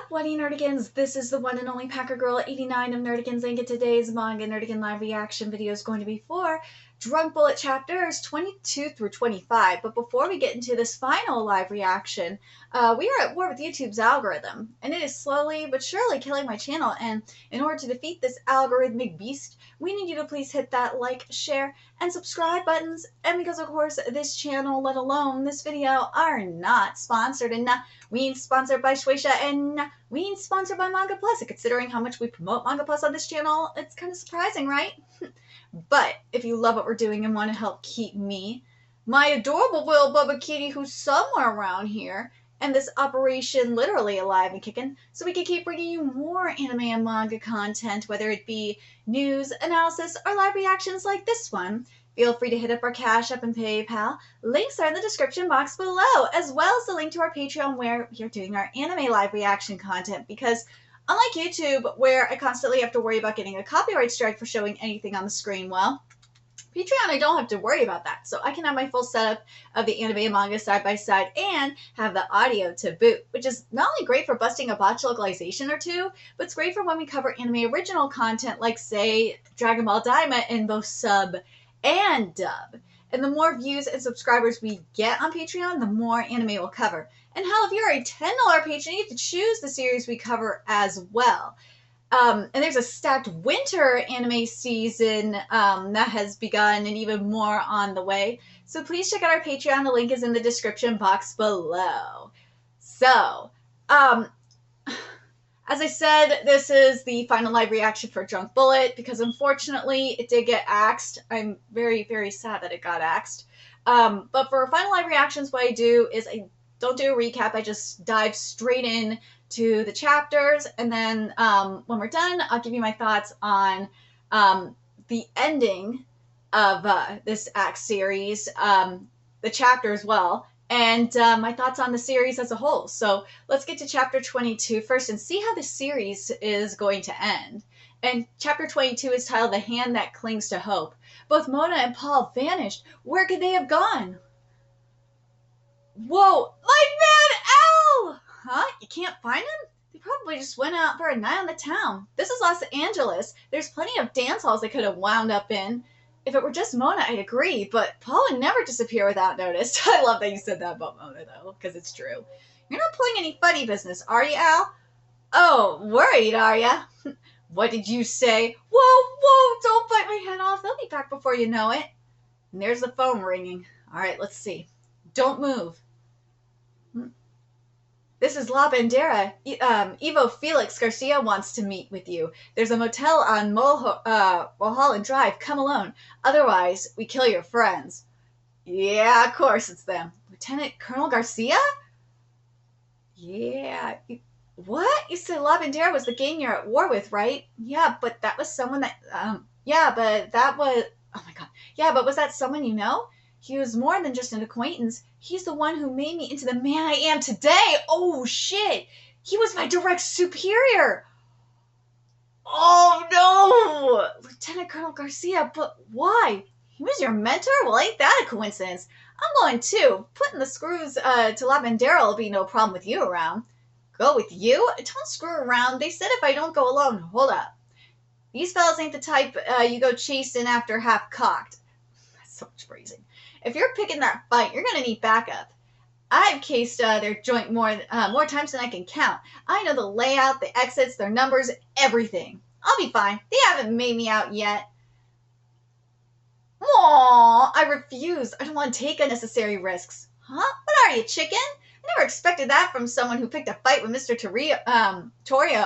What nerdigans? This is the one and only Packer Girl 89 of Nerdigans, and today's Manga Nerdigan live reaction video is going to be for Drunk Bullet chapters 22 through 25. But before we get into this final live reaction, we are at war with YouTube's algorithm, and it is slowly but surely killing my channel. And in order to defeat this algorithmic beast, we need you to please hit that like, share, and subscribe buttons. And because of course this channel, let alone this video, are not sponsored, and we ain't sponsored by Shueisha, and we ain't sponsored by Manga Plus. Considering how much we promote Manga Plus on this channel, it's kind of surprising, right? But if you love what we're doing and want to help keep me, my adorable little Bubba Kitty, who's somewhere around here, and this operation literally alive and kicking, so we can keep bringing you more anime and manga content, whether it be news, analysis, or live reactions like this one, feel free to hit up our Cash App and PayPal. Links are in the description box below, as well as the link to our Patreon where we are doing our anime live reaction content, because unlike YouTube, where I constantly have to worry about getting a copyright strike for showing anything on the screen, well, Patreon, I don't have to worry about that. So I can have my full setup of the anime and manga side by side and have the audio to boot, which is not only great for busting a botch localization or two, but it's great for when we cover anime original content like, say, Dragon Ball Daima in both sub and dub. And the more views and subscribers we get on Patreon, the more anime we'll cover. And hell, if you're a $10 patron, you get to choose the series we cover as well. And there's a stacked winter anime season that has begun, and even more on the way. So please check out our Patreon. The link is in the description box below. So, as I said, this is the final live reaction for Drunk Bullet, because unfortunately it did get axed. I'm very, very sad that it got axed. But for final live reactions, what I do is I don't do a recap. I just dive straight in to the chapters, and then when we're done, I'll give you my thoughts on the ending of this act series, the chapter as well, and my thoughts on the series as a whole. So let's get to chapter 22 first and see how the series is going to end. And chapter 22 is titled The Hand That Clings to Hope. Both Mona and Paul vanished. Where could they have gone? Whoa, my man Al! Huh? You can't find him? They probably just went out for a night on the town. This is Los Angeles. There's plenty of dance halls they could have wound up in. If it were just Mona, I'd agree, but Paul would never disappear without notice. I love that you said that about Mona, though, because it's true. You're not playing any funny business, are you, Al? Oh, worried, are ya? What did you say? Whoa, don't bite my head off. They'll be back before you know it. And there's the phone ringing. All right, let's see. Don't move. This is La Bandera. Ivo Felix Garcia wants to meet with you. There's a motel on Mulholland Drive. Come alone. Otherwise, we kill your friends. Yeah, of course it's them. Lieutenant Colonel Garcia? Yeah. What? You said La Bandera was the gang you're at war with, right? Yeah, but that was someone that... yeah, but that was... Oh my god. Yeah, but was that someone you know? He was more than just an acquaintance. He's the one who made me into the man I am today. Oh, shit. He was my direct superior. Oh, no. Lieutenant Colonel Garcia, but why? He was your mentor? Well, ain't that a coincidence? I'm going too. Putting the screws to La Bandera will be no problem with you around. Go with you? Don't screw around. They said if I don't go alone. Hold up. These fellas ain't the type you go chasing after half-cocked. That's so much phrasing. If you're picking that fight, you're going to need backup. I've cased their joint more times than I can count. I know the layout, the exits, their numbers, everything. I'll be fine. They haven't made me out yet. Aww, I refuse. I don't want to take unnecessary risks. Huh? What are you, chicken? I never expected that from someone who picked a fight with Mr. Torio.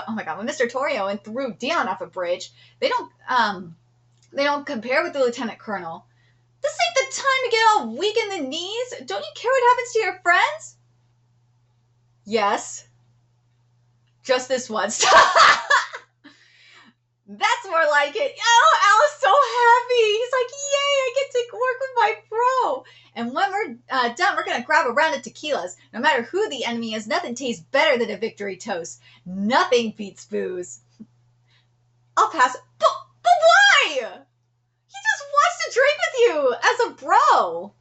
Oh my god, with Mr. Torio and threw Dion off a bridge. They don't compare with the Lieutenant Colonel. This ain't the time to get all weak in the knees. Don't you care what happens to your friends? Yes. Just this once. That's more like it. Oh, Al is so happy. He's like, yay, I get to work with my bro. And when we're done, we're going to grab a round of tequilas. No matter who the enemy is, nothing tastes better than a victory toast. Nothing beats booze. I'll pass. But why? Wants to drink with you as a bro.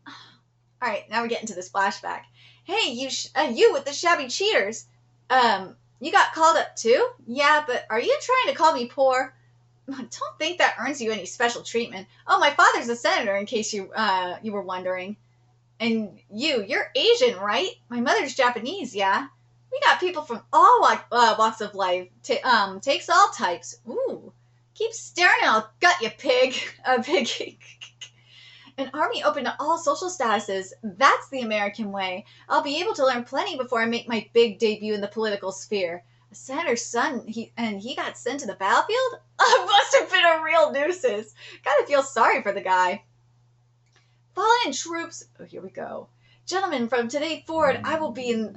All right, now we're getting to this flashback. Hey, you with the shabby cheaters. You got called up too? Yeah, but are you trying to call me poor? Don't think that earns you any special treatment. Oh, my father's a senator, in case you were wondering. And you're Asian, right? My mother's Japanese, yeah. We got people from all walks of life. Takes all types. Ooh. Keep staring and I'll gut you, pig. Pig. An army open to all social statuses. That's the American way. I'll be able to learn plenty before I make my big debut in the political sphere. A senator's son, he got sent to the battlefield? Must have been a real nuisance. Gotta feel sorry for the guy. Fallen troops. Oh, here we go. Gentlemen, from today forward, I will be in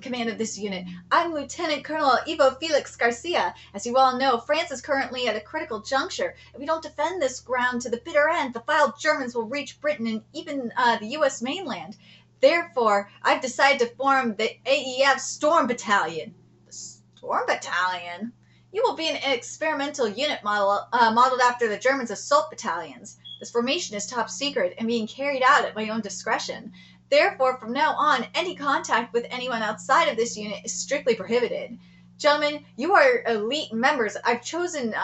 command of this unit. I'm Lieutenant Colonel Ivo Felix Garcia. As you all know, France is currently at a critical juncture. If we don't defend this ground to the bitter end, the vile Germans will reach Britain and even the U.S. mainland. Therefore, I've decided to form the AEF Storm Battalion. The Storm Battalion? You will be an experimental unit modeled after the Germans' assault battalions. This formation is top secret and being carried out at my own discretion. Therefore, from now on, any contact with anyone outside of this unit is strictly prohibited. Gentlemen, you are elite members I've chosen,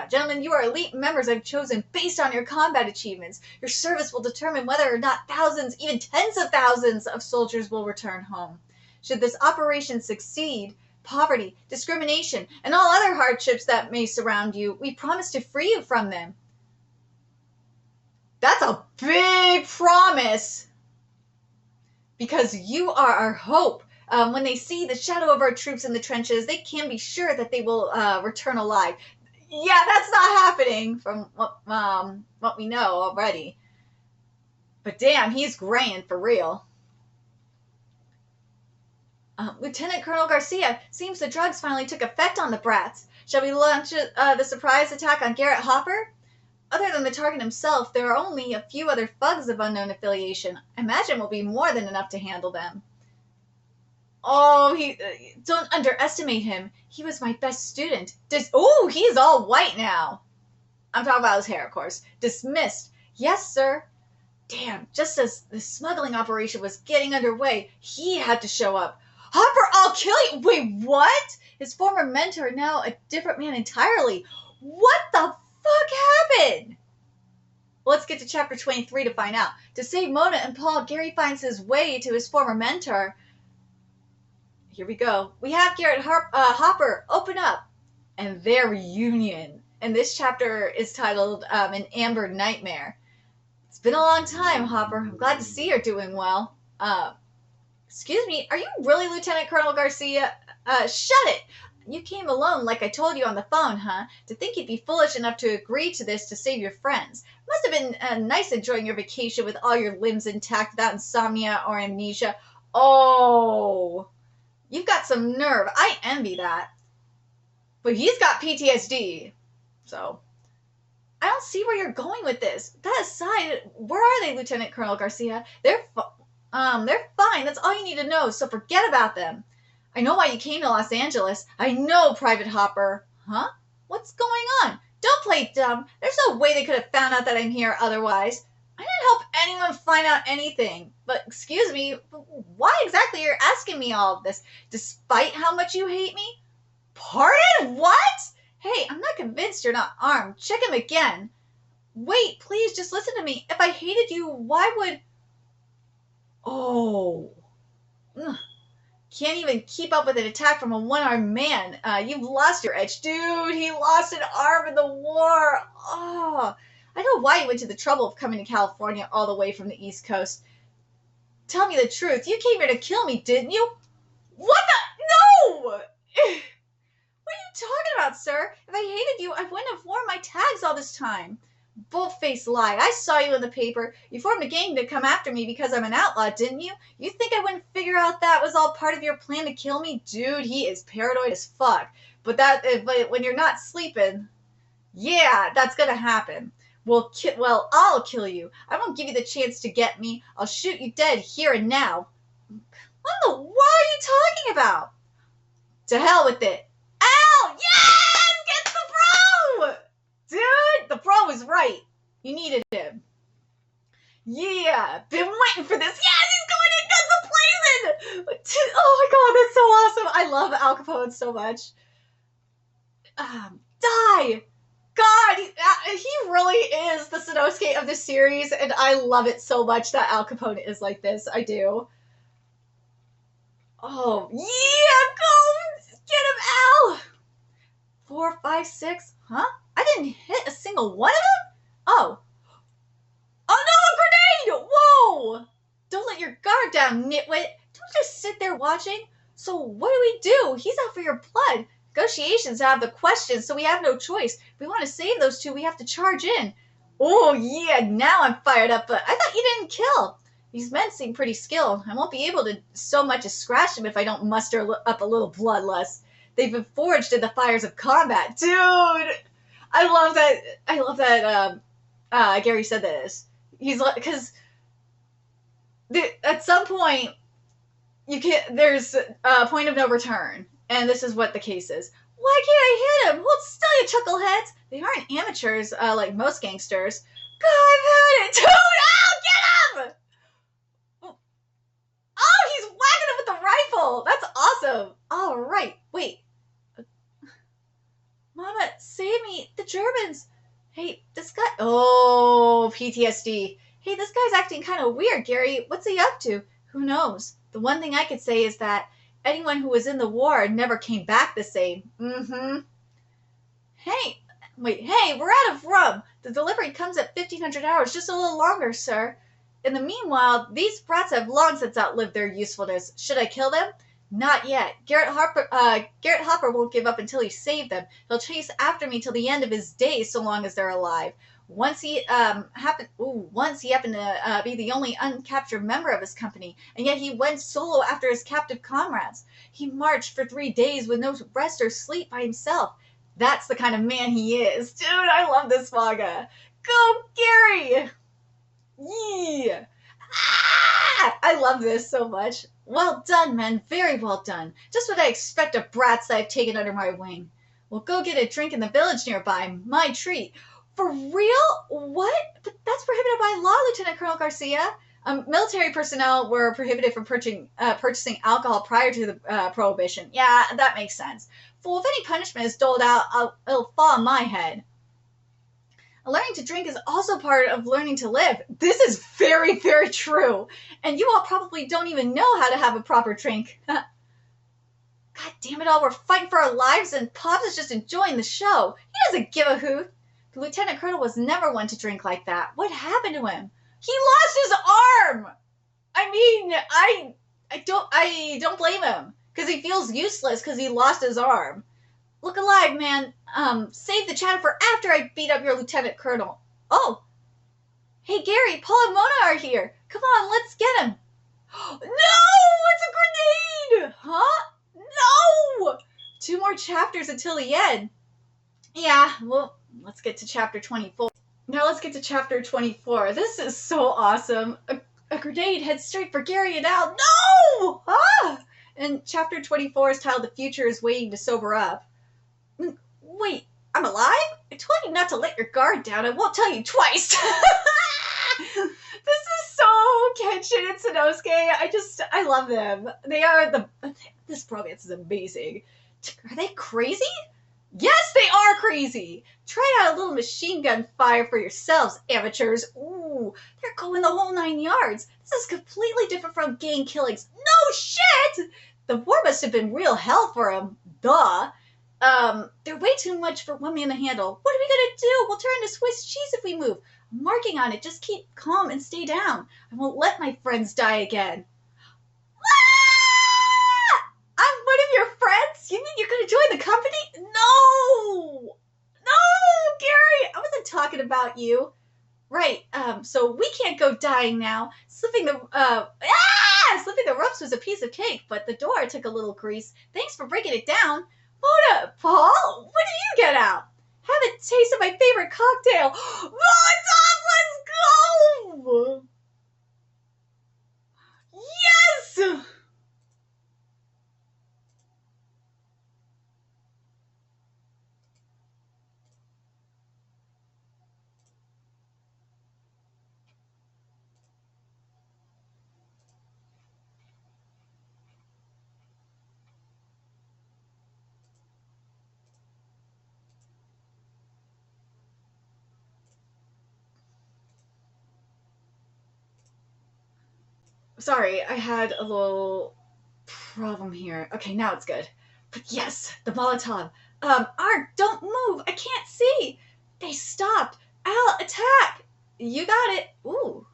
gentlemen, you are elite members I've chosen based on your combat achievements. Your service will determine whether or not thousands, even tens of thousands of soldiers will return home. Should this operation succeed, poverty, discrimination, and all other hardships that may surround you, we promise to free you from them. That's a big promise. Because you are our hope. When they see the shadow of our troops in the trenches, they can be sure that they will return alive. Yeah, that's not happening from what we know already. But damn, he's graying for real. Lieutenant Colonel Garcia, seems the drugs finally took effect on the brats. Shall we launch the surprise attack on Garrett Hopper? Other than the target himself, there are only a few other thugs of unknown affiliation. I imagine will be more than enough to handle them. Oh, don't underestimate him. He was my best student. He's all white now. I'm talking about his hair, of course. Dismissed. Yes, sir. Damn, just as the smuggling operation was getting underway, he had to show up. Hopper, I'll kill you. Wait, what? His former mentor, now a different man entirely. What the fuck happened? Let's get to chapter 23 to find out. To save Mona and Paul, Gary finds his way to his former mentor. Here we go. We have Garrett Hopper open up and their reunion. And this chapter is titled An Amber Nightmare. It's been a long time, Hopper. I'm glad to see you're doing well. Excuse me, are you really Lieutenant Colonel Garcia? Shut it! You came alone like I told you on the phone, huh? To think you'd be foolish enough to agree to this to save your friends. Must have been nice enjoying your vacation with all your limbs intact without insomnia or amnesia. Oh, you've got some nerve. I envy that. But he's got PTSD. So, I don't see where you're going with this. That aside, where are they, Lieutenant Colonel Garcia? They're fine. That's all you need to know, so forget about them. I know why you came to Los Angeles. I know, Private Hopper. Huh? What's going on? Don't play dumb. There's no way they could have found out that I'm here otherwise. I didn't help anyone find out anything. But excuse me, why exactly you're asking me all of this? Despite how much you hate me? Pardon? What? Hey, I'm not convinced you're not armed. Check him again. Wait, please, just listen to me. If I hated you, why would... Oh. Ugh. Can't even keep up with an attack from a one-armed man. You've lost your edge. Dude, he lost an arm in the war. Oh, I know why you went to the trouble of coming to California all the way from the East Coast. Tell me the truth. You came here to kill me, didn't you? What the? No! What are you talking about, sir? If I hated you, I wouldn't have worn my tags all this time. Bull-faced lie. I saw you in the paper. You formed a gang to come after me because I'm an outlaw, didn't you? You think I wouldn't figure out that was all part of your plan to kill me? Dude, he is paranoid as fuck. But when you're not sleeping, yeah, that's gonna happen. Well, I'll kill you. I won't give you the chance to get me. I'll shoot you dead here and now. What the world are you talking about? To hell with it. Ow! Yes! Get the bro! Dude, the bro was right. You needed him. Yeah, been waiting for this. Yes, he's going in guns a-blazing. Oh my god, that's so awesome. I love Al Capone so much. Die! God, he really is the Sanosuke of the series, and I love it so much that Al Capone is like this. I do. Oh, yeah, go! Get him, Al! 4, 5, 6. Huh? I didn't hit a single one of them? Oh. Oh no, a grenade! Whoa! Don't let your guard down, nitwit. Don't just sit there watching. So what do? He's out for your blood. Negotiations have the questions, so we have no choice. If we want to save those two, we have to charge in. Oh yeah, now I'm fired up, but I thought you didn't kill. These men seem pretty skilled. I won't be able to so much as scratch them if I don't muster up a little bloodlust. They've been forged in the fires of combat. Dude! I love that. Gary said this. He's like, because at some point you can't. There's a point of no return, and this is what the case is. Why can't I hit him? Hold still, you chuckleheads. They aren't amateurs like most gangsters. God, I've had it, dude. Oh, get him! Oh, he's whacking him with the rifle. That's awesome. All right, wait. Mama, save me! The Germans! Hey, this guy. Oh, PTSD. Hey, this guy's acting kind of weird, Gary. What's he up to? Who knows? The one thing I could say is that anyone who was in the war never came back the same. Hey, wait, hey, we're out of rum. The delivery comes at 1500 hours, just a little longer, sir. In the meanwhile, these brats have long since outlived their usefulness. Should I kill them? Not yet. Garrett Hopper won't give up until he's saved them. He'll chase after me till the end of his days, so long as they're alive. Once he happened to be the only uncaptured member of his company, and yet he went solo after his captive comrades. He marched for 3 days with no rest or sleep by himself. That's the kind of man he is. Dude, I love this manga. Go, Gary! Yeah! Ah! I love this so much. Well done, men. Very well done. Just what I expect of brats that I've taken under my wing. We'll go get a drink in the village nearby. My treat. For real? What? But that's prohibited by law, Lieutenant Colonel Garcia. Military personnel were prohibited from purchasing alcohol prior to the prohibition. Yeah, that makes sense. Well, if any punishment is doled out, it'll fall on my head. Learning to drink is also part of learning to live. This is very, very true. And you all probably don't even know how to have a proper drink. God damn it all, we're fighting for our lives and Pops is just enjoying the show. He doesn't give a hoot. The Lieutenant Colonel was never one to drink like that. What happened to him? He lost his arm! I mean, I don't blame him. Because he feels useless because he lost his arm. Look alive, man. Save the chatter for after I beat up your Lieutenant Colonel. Oh. Hey, Gary, Paul and Mona are here. Come on, let's get him. No! It's a grenade! Huh? No! 2 more chapters until the end. Yeah, well, let's get to chapter 24. Now let's get to chapter 24. This is so awesome. A grenade heads straight for Gary and Al. No! Ah! And chapter 24 is titled The Future is Waiting to Sober Up. Wait, I'm alive? I told you not to let your guard down. I won't tell you twice. This is so Kenshin and Sanosuke. I love them. This romance is amazing. Are they crazy? Yes, they are crazy. Try out a little machine gun fire for yourselves, amateurs. Ooh, they're going the whole 9 yards. This is completely different from gang killings. No shit! The war must have been real hell for them. Duh. They're way too much for one man to handle. What are we gonna do? We'll turn into Swiss cheese if we move. I'm working on it. Just keep calm and stay down. I won't let my friends die again. Ah! I'm one of your friends? You mean you're gonna join the company? No! No, Gary! I wasn't talking about you. Right, so we can't go dying now. Slipping the ropes was a piece of cake, but the door took a little grease. Thanks for breaking it down. Mona, Paul, what did you get out? Have a taste of my favorite cocktail. Molotov, let's go! Yes! Sorry, I had a little problem here. Okay, now it's good. But yes, the Molotov. Arg, don't move. I can't see. They stopped. Al, attack. You got it. Ooh.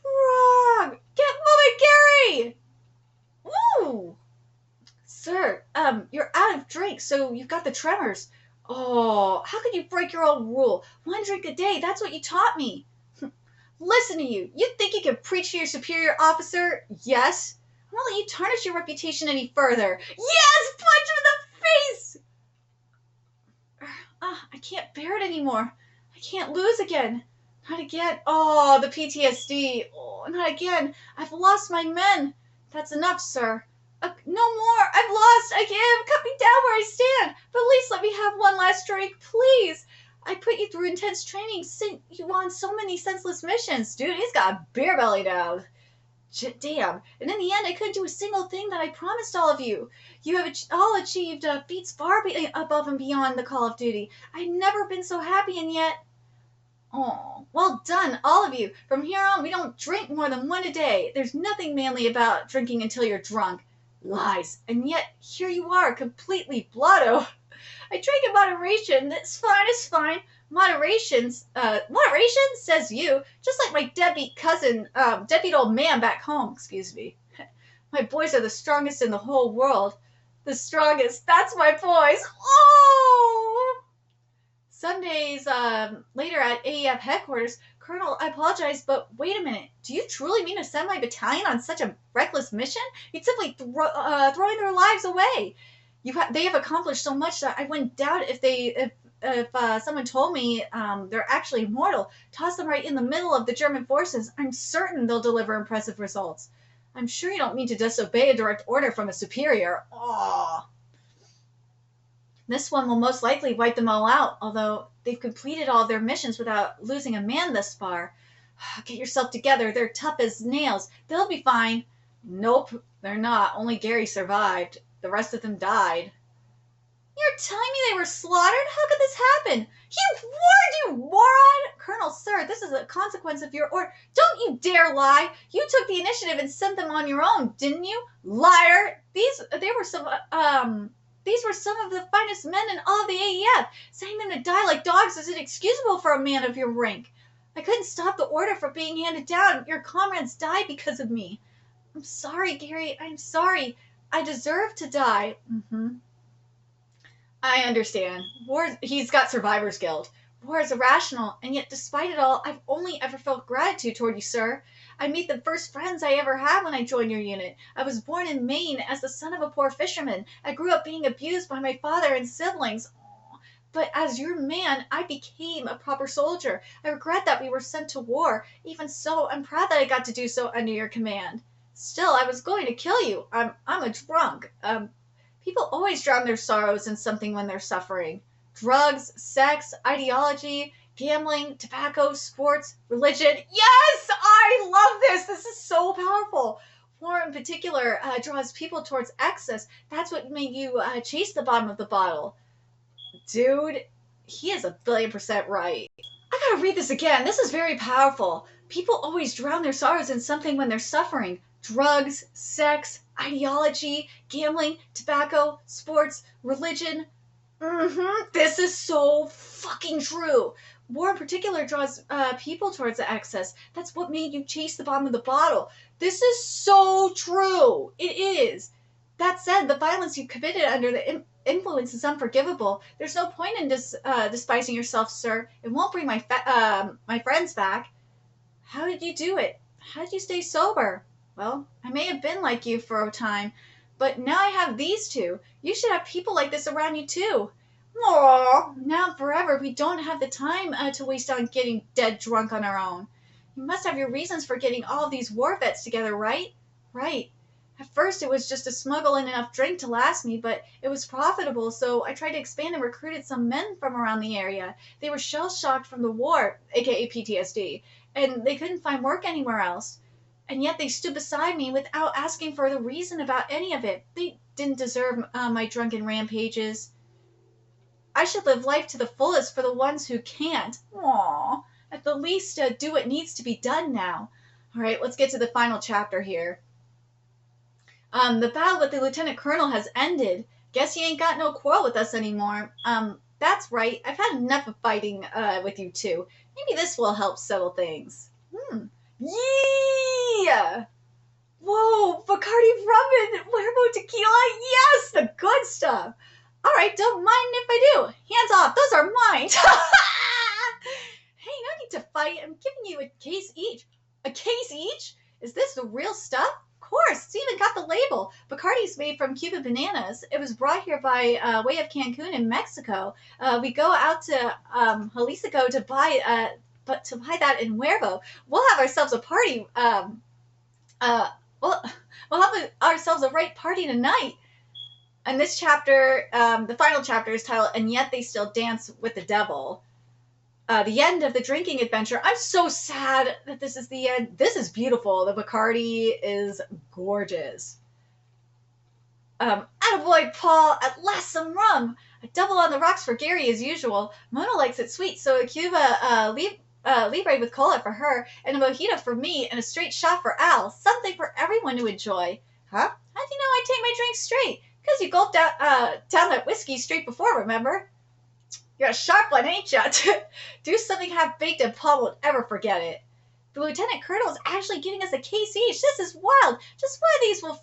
Wrong. Get moving, Gary. Ooh. Sir, you're out of drink, so you've got the tremors. Oh, how could you break your own rule? 1 drink a day, that's what you taught me. Listen to you. You think you can preach to your superior officer? Yes. I won't let you tarnish your reputation any further. Yes! Punch him in the face! I can't bear it anymore. I can't lose again. Not again. Oh, the PTSD. Oh, not again. I've lost my men. That's enough, sir. No more. I've lost. I give. Cut me down where I stand. But at least let me have one last drink, please. I put you through intense training, sent you on so many senseless missions. Dude, he's got a beer belly now. Damn. And in the end, I couldn't do a single thing that I promised all of you. You have all achieved feats far above and beyond the Call of Duty. I've never been so happy, and yet... Oh, well done, all of you. From here on, we don't drink more than one a day. There's nothing manly about drinking until you're drunk. Lies. And yet, here you are, completely blotto. I drink in moderation. It's fine, it's fine. Moderation, says you. Just like my deadbeat old man back home, excuse me. My boys are the strongest in the whole world. The strongest, that's my boys. Oh! Some days later at AEF headquarters, Colonel, I apologize, but wait a minute. Do you truly mean to send my battalion on such a reckless mission? You'd simply throwing their lives away. They have accomplished so much that I wouldn't doubt if someone told me they're actually immortal. Toss them right in the middle of the German forces. I'm certain they'll deliver impressive results. I'm sure you don't mean to disobey a direct order from a superior. Aww. This one will most likely wipe them all out, although they've completed all of their missions without losing a man thus far. Get yourself together. They're tough as nails. They'll be fine. Nope, they're not. Only Gary survived. The rest of them died. You're telling me they were slaughtered? How could this happen? He warned you, moron! Colonel, sir, this is a consequence of your order. Don't you dare lie! You took the initiative and sent them on your own, didn't you? Liar! These were some of the finest men in all of the AEF. Sending them to die like dogs is inexcusable for a man of your rank. I couldn't stop the order from being handed down. Your comrades died because of me. I'm sorry, Gary. I'm sorry. I deserve to die. I understand. He's got survivor's guilt. War is irrational, and yet despite it all, I've only ever felt gratitude toward you, sir. I made the first friends I ever had when I joined your unit. I was born in Maine as the son of a poor fisherman. I grew up being abused by my father and siblings. But as your man, I became a proper soldier. I regret that we were sent to war. Even so, I'm proud that I got to do so under your command. Still, I was going to kill you. I'm a drunk. People always drown their sorrows in something when they're suffering. Drugs, sex, ideology, gambling, tobacco, sports, religion. Yes! I love this! This is so powerful. War in particular draws people towards excess. That's what made you chase the bottom of the bottle. Dude, he is 1,000,000,000% right. I gotta read this again. This is very powerful. People always drown their sorrows in something when they're suffering. Drugs, sex, ideology, gambling, tobacco, sports, religion. This is so fucking true. War in particular draws people towards the excess. That's what made you chase the bottom of the bottle. This is so true. It is. That said, the violence you committed under the influence is unforgivable. There's no point in despising yourself, sir. It won't bring my friends back. How did you do it? How did you stay sober? Well, I may have been like you for a time, but now I have these two. You should have people like this around you too. Aww, now and forever, we don't have the time to waste on getting dead drunk on our own. You must have your reasons for getting all of these war vets together, right? Right. At first, it was just to smuggle in enough drink to last me, but it was profitable, so I tried to expand and recruited some men from around the area. They were shell-shocked from the war, aka PTSD, and they couldn't find work anywhere else. And yet they stood beside me without asking for the reason about any of it. They didn't deserve my drunken rampages. I should live life to the fullest for the ones who can't. Aww. At the least, do what needs to be done now. All right, let's get to the final chapter here. The battle with the lieutenant colonel has ended. Guess you ain't got no quarrel with us anymore. That's right. I've had enough of fighting with you two. Maybe this will help settle things. Yeah! Whoa, Bacardi rum and Huervo tequila? Yes, the good stuff. All right, don't mind if I do. Hands off, those are mine. Hey, no need to fight. I'm giving you a case each. A case each? Is this the real stuff? Of course, it's even got the label. Bacardi's made from Cuban bananas. It was brought here by way of Cancun in Mexico. We go out to Jalisco to buy that in Huervo. We'll have ourselves a party. We'll have ourselves a right party tonight. And this chapter, the final chapter is titled, And Yet They Still Dance with the Devil. The end of the drinking adventure. I'm so sad that this is the end. This is beautiful. The Bacardi is gorgeous. Attaboy, Paul. At last, some rum. A double on the rocks for Gary as usual. Mona likes it sweet, so a Cuba Libre with cola for her, and a mojito for me, and a straight shot for Al. Something for everyone to enjoy. Huh? How do you know I take my drink straight? Because you gulped down that whiskey straight before, remember? You're a sharp one, ain't ya? Do something half-baked and Paul won't ever forget it. The lieutenant colonel is actually giving us a case each. This is wild. Just one of these will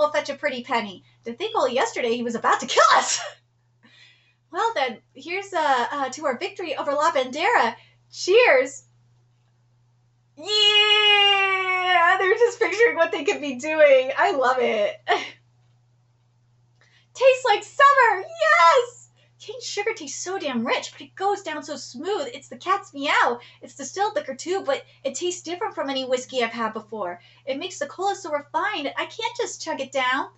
fetch a pretty penny. To think only yesterday he was about to kill us. Well then, here's to our victory over La Bandera. Cheers. Yeah! They're just picturing what they could be doing. I love it. Tastes like summer. Yes! Cane sugar tastes so damn rich, but it goes down so smooth. It's the cat's meow. It's distilled liquor too, but it tastes different from any whiskey I've had before. It makes the cola so refined, I can't just chug it down.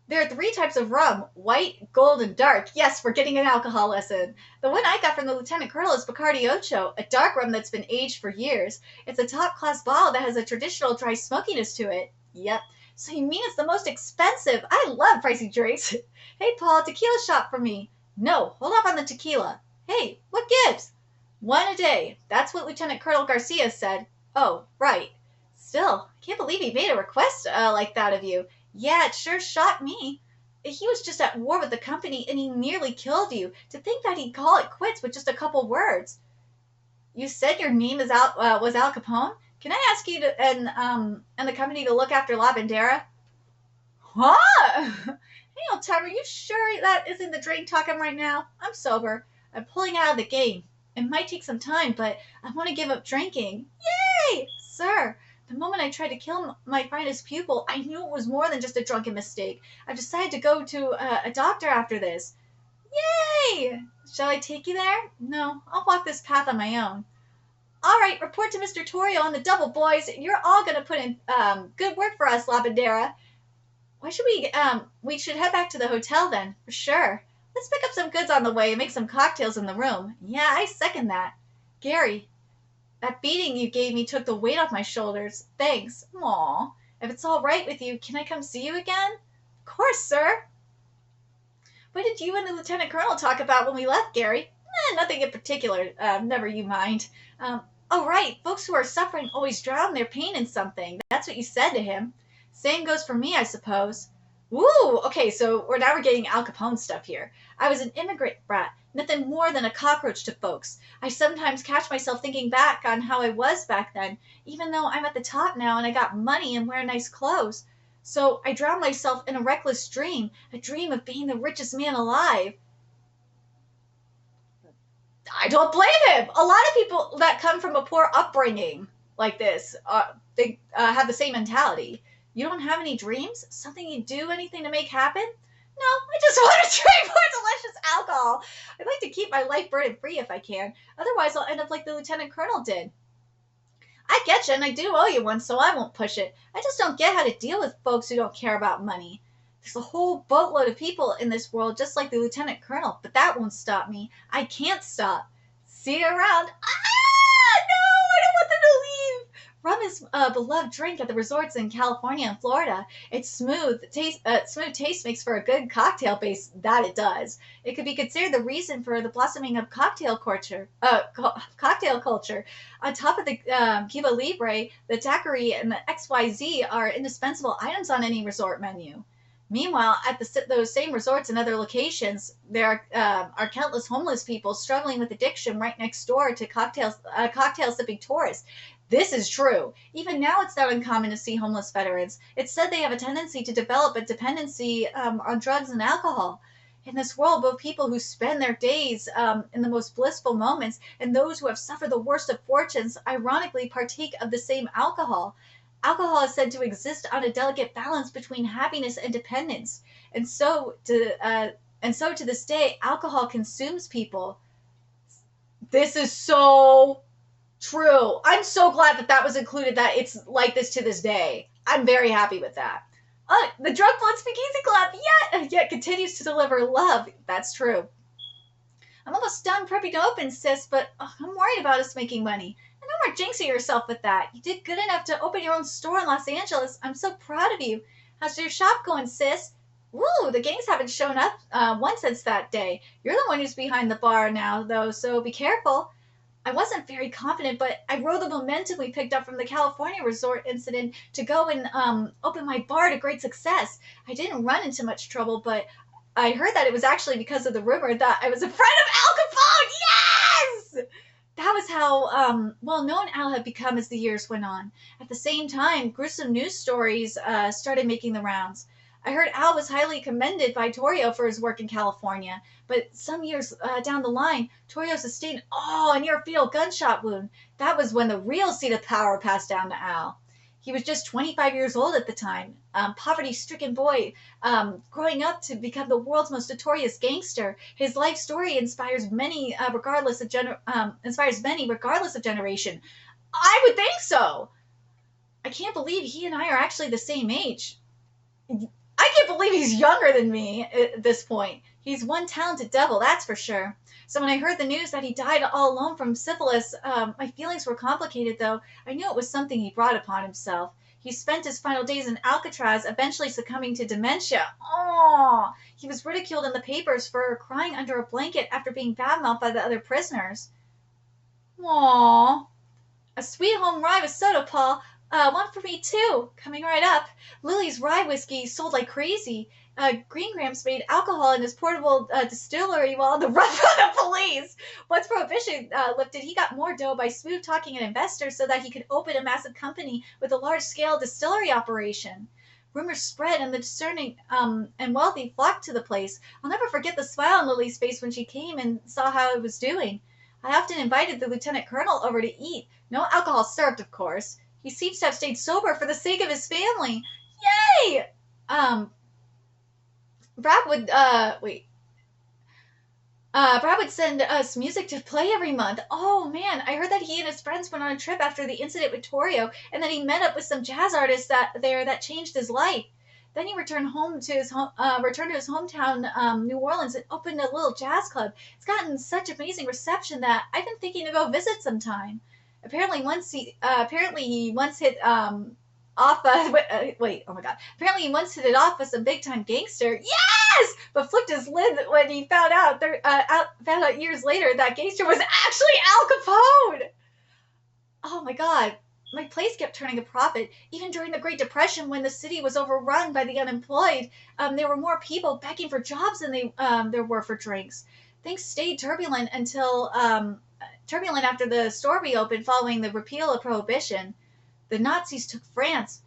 There are 3 types of rum, white, gold, and dark. Yes, we're getting an alcohol lesson. The one I got from the Lieutenant Colonel is Bacardi Ocho, a dark rum that's been aged for years. It's a top-class bottle that has a traditional dry smokiness to it. Yep. So you mean it's the most expensive? I love pricey drinks. Hey, Paul, tequila shot for me. No, hold off on the tequila. Hey, what gives? 1 a day. That's what Lieutenant Colonel Garcia said. Oh, right. Still, I can't believe he made a request like that of you. Yeah, it sure shocked me. He was just at war with the company and he nearly killed you. To think that he'd call it quits with just a couple words. You said your name is was Al Capone? Can I ask you to and the company to look after La Bandera? Huh? Hey, old timer, you sure that isn't the drink talking right now? I'm sober. I'm pulling out of the game. It might take some time, but I want to give up drinking. Yay! Sir, the moment I tried to kill my finest pupil, I knew it was more than just a drunken mistake. I've decided to go to a doctor after this. Yay! Shall I take you there? No, I'll walk this path on my own. All right, report to Mr. Torrio on the double, boys. You're all going to put in good work for us, La Bandera. Why should we should head back to the hotel then, for sure. Let's pick up some goods on the way and make some cocktails in the room. Yeah, I second that. Gary, that beating you gave me took the weight off my shoulders. Thanks. Aw. If it's all right with you, can I come see you again? Of course, sir. What did you and the Lieutenant Colonel talk about when we left, Gary? Nothing in particular. Never you mind. Oh, right. Folks who are suffering always drown their pain in something. That's what you said to him. Same goes for me, I suppose. Woo! Okay, so we're getting Al Capone stuff here. I was an immigrant brat, nothing more than a cockroach to folks. I sometimes catch myself thinking back on how I was back then, even though I'm at the top now and I got money and wear nice clothes. So I drown myself in a reckless dream, a dream of being the richest man alive. I don't blame him. A lot of people that come from a poor upbringing like this, they have the same mentality. You don't have any dreams? Something you do, anything to make happen? No, I just want to drink more delicious alcohol. I'd like to keep my life burden free if I can. Otherwise, I'll end up like the Lieutenant Colonel did. I get you, and I do owe you one, so I won't push it. I just don't get how to deal with folks who don't care about money. There's a whole boatload of people in this world just like the Lieutenant Colonel, but that won't stop me. I can't stop. See you around. Ah! No, I don't want them to leave. Rum is a beloved drink at the resorts in California and Florida. Its smooth taste makes for a good cocktail base. That it does. It could be considered the reason for the blossoming of cocktail culture. On top of the Cuba Libre, the daiquiri, and the XYZ are indispensable items on any resort menu. Meanwhile, at those same resorts and other locations, there are countless homeless people struggling with addiction right next door to cocktail sipping tourists. This is true. Even now, it's not uncommon to see homeless veterans. It's said they have a tendency to develop a dependency on drugs and alcohol. In this world, both people who spend their days in the most blissful moments and those who have suffered the worst of fortunes ironically partake of the same alcohol. Alcohol is said to exist on a delicate balance between happiness and dependence, and so to this day, alcohol consumes people. This is so true. I'm so glad that that was included, that it's like this to this day. I'm very happy with that. The drunk blood speakeasy club yet continues to deliver love. That's true. I'm almost done prepping to open, sis, but I'm worried about us making money. And no more jinxing yourself with that. You did good enough to open your own store in Los Angeles. I'm so proud of you. How's your shop going, sis? Woo, the gangs haven't shown up once since that day. You're the one who's behind the bar now, though, so be careful. I wasn't very confident, but I rode the momentum we picked up from the California resort incident to go and open my bar to great success. I didn't run into much trouble, but I heard that it was actually because of the rumor that I was a friend of Al Capone. Yes! That was how well-known Al had become as the years went on. At the same time, gruesome news stories started making the rounds. I heard Al was highly commended by Torrio for his work in California, but some years down the line, Torrio sustained a near-fatal gunshot wound. That was when the real seat of power passed down to Al. He was just 25 years old at the time, poverty-stricken boy, growing up to become the world's most notorious gangster. His life story inspires many, regardless of generation. I would think so. I can't believe he and I are actually the same age. I can't believe he's younger than me at this point. He's one talented devil, that's for sure. So when I heard the news that he died all alone from syphilis, my feelings were complicated, though. I knew it was something he brought upon himself. He spent his final days in Alcatraz, eventually succumbing to dementia. He was ridiculed in the papers for crying under a blanket after being badmouthed by the other prisoners. Aww. A sweet home rye with soda, Paul. One for me, too. Coming right up. Lily's rye whiskey sold like crazy. Green Gramps made alcohol in his portable distillery while on the run from the police. Once Prohibition lifted, he got more dough by smooth-talking an investor so that he could open a massive company with a large-scale distillery operation. Rumors spread, and the discerning and wealthy flocked to the place. I'll never forget the smile on Lily's face when she came and saw how it was doing. I often invited the lieutenant colonel over to eat. No alcohol served, of course. He seems to have stayed sober for the sake of his family. Yay! Brad would Brad would send us music to play every month. Oh man, I heard that he and his friends went on a trip after the incident with Torrio, and that he met up with some jazz artists that changed his life. Then he returned to his hometown, New Orleans, and opened a little jazz club. It's gotten such amazing reception that I've been thinking to go visit sometime. Apparently he once hit Apparently he once hit it off with some big time gangster. Yes! But flipped his lid when he found out years later that gangster was actually Al Capone. Oh my God. My place kept turning a profit. Even during the Great Depression, when the city was overrun by the unemployed, there were more people begging for jobs than there were for drinks. Things stayed turbulent after the store reopened following the repeal of Prohibition. The Nazis took France.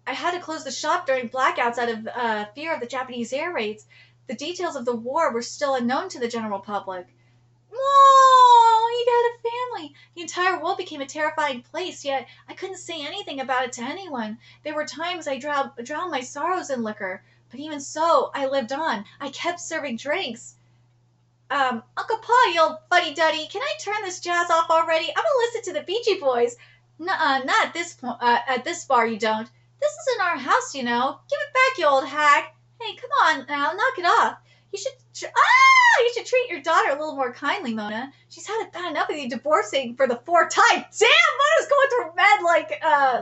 I had to close the shop during blackouts out of fear of the Japanese air raids. The details of the war were still unknown to the general public. Whoa, he got a family. The entire world became a terrifying place, yet I couldn't say anything about it to anyone. There were times I drowned my sorrows in liquor, but even so, I lived on. I kept serving drinks. Uncle Pa, you old fuddy-duddy, can I turn this jazz off already? I'm gonna listen to the Beachy Boys. Not at this bar, you don't. This isn't our house, you know. Give it back, you old hag. Hey, come on now, knock it off. You should treat your daughter a little more kindly, Mona. She's had it bad enough with you divorcing for the 4th time. Damn, Mona's going through med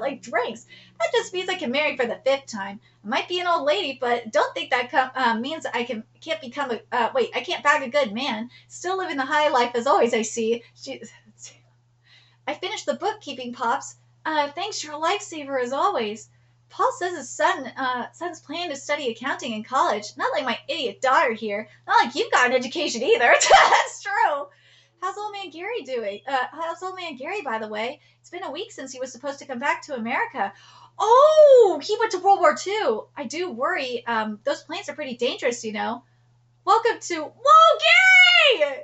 like drinks. That just means I can marry for the 5th time. I might be an old lady, but don't think that means I can't become I can't bag a good man. Still living the high life as always, I see. I finished the bookkeeping, Pops. Thanks, you're a lifesaver as always. Paul says his son's planning to study accounting in college. Not like my idiot daughter here. Not like you've got an education either. That's true. How's old man Gary doing? How's old man Gary, by the way? It's been a week since he was supposed to come back to America. Oh, he went to World War II. I do worry. Those planes are pretty dangerous, you know. Welcome to... Whoa, Gary!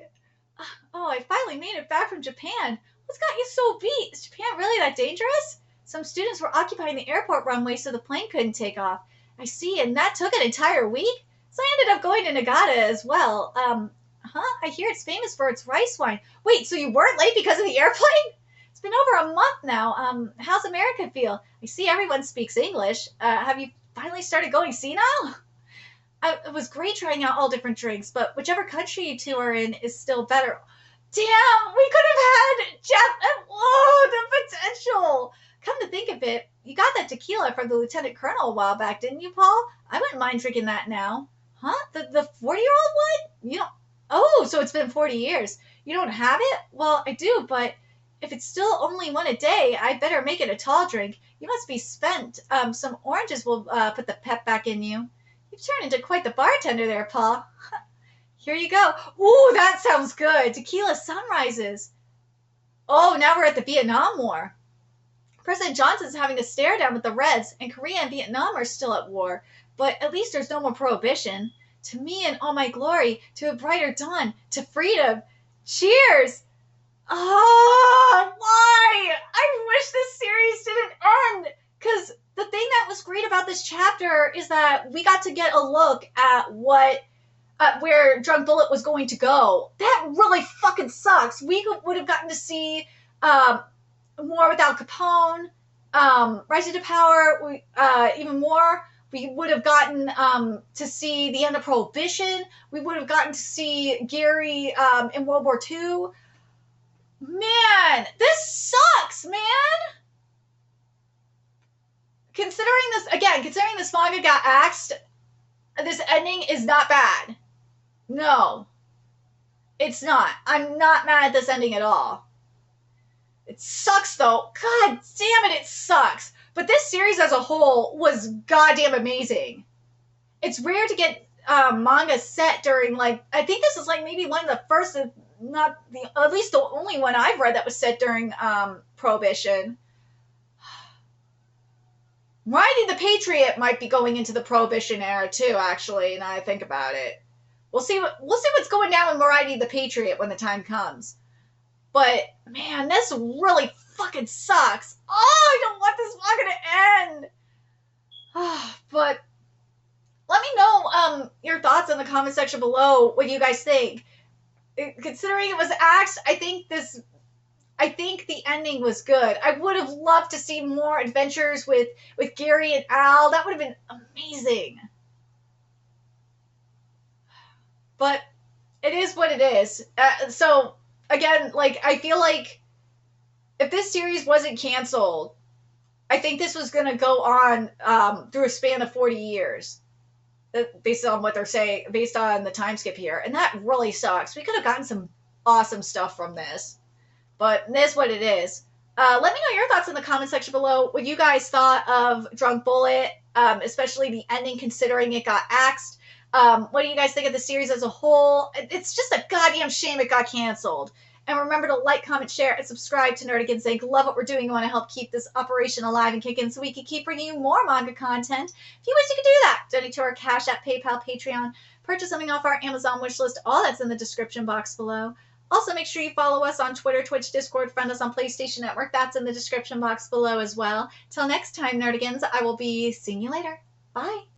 Oh, I finally made it back from Japan. What's got you so beat? Is Japan really that dangerous? Some students were occupying the airport runway so the plane couldn't take off. I see, and that took an entire week? So I ended up going to Nagata as well. I hear it's famous for its rice wine. Wait, so you weren't late because of the airplane? It's been over a month now. How's America feel? I see everyone speaks English. Have you finally started going senile? It was great trying out all different drinks, but whichever country you two are in is still better. Damn, we could have had the potential. Come to think of it, you got that tequila from the lieutenant colonel a while back, didn't you, Paul? I wouldn't mind drinking that now. Huh? The 40-year-old one? You don't... Oh, so it's been 40 years. You don't have it? Well, I do, but if it's still only one a day, I'd better make it a tall drink. You must be spent. Some oranges will put the pep back in you. You've turned into quite the bartender there, Paul. Here you go. Ooh, that sounds good. Tequila sunrises. Oh, now we're at the Vietnam War. President Johnson's having a stare down with the Reds, and Korea and Vietnam are still at war. But at least there's no more prohibition. To me in all my glory, to a brighter dawn, to freedom. Cheers! Oh, why? I wish this series didn't end. Because the thing that was great about this chapter is that we got to get a look at where Drunk Bullet was going to go. That really fucking sucks. We would have gotten to see more with Al Capone, Rising to Power, even more. We would have gotten to see the end of Prohibition. We would have gotten to see Gary in World War II. Man, this sucks, man! Considering this manga got axed, this ending is not bad. No. It's not. I'm not mad at this ending at all. It sucks, though. God damn it sucks. But this series as a whole was goddamn amazing. It's rare to get manga set during, like, I think this is, like, maybe one of the first, not the, at least the only one I've read that was set during Prohibition. Riding the Patriot might be going into the Prohibition era, too, actually, now I think about it. We'll see what's going down with Variety the Patriot when the time comes. But, man, this really fucking sucks. Oh, I don't want this manga to end. But let me know your thoughts in the comment section below. What do you guys think? Considering it was axed, I think the ending was good. I would have loved to see more adventures with Gary and Al. That would have been amazing. But it is what it is. So, again, like, I feel like if this series wasn't canceled, I think this was going to go on through a span of 40 years. Based on what they're saying, based on the time skip here. And that really sucks. We could have gotten some awesome stuff from this. But this is what it is. Let me know your thoughts in the comment section below. What you guys thought of Drunk Bullet, especially the ending considering it got axed. What do you guys think of the series as a whole? It's just a goddamn shame it got canceled. And remember to like, comment, share, and subscribe to Nerdigans Inc. Love what we're doing. We want to help keep this operation alive and kicking so we can keep bringing you more manga content. If you wish you could do that, donate to our Cash App, PayPal, Patreon, purchase something off our Amazon wishlist. All that's in the description box below. Also, make sure you follow us on Twitter, Twitch, Discord, friend us on PlayStation Network. That's in the description box below as well. Till next time, Nerdigans, I will be seeing you later. Bye.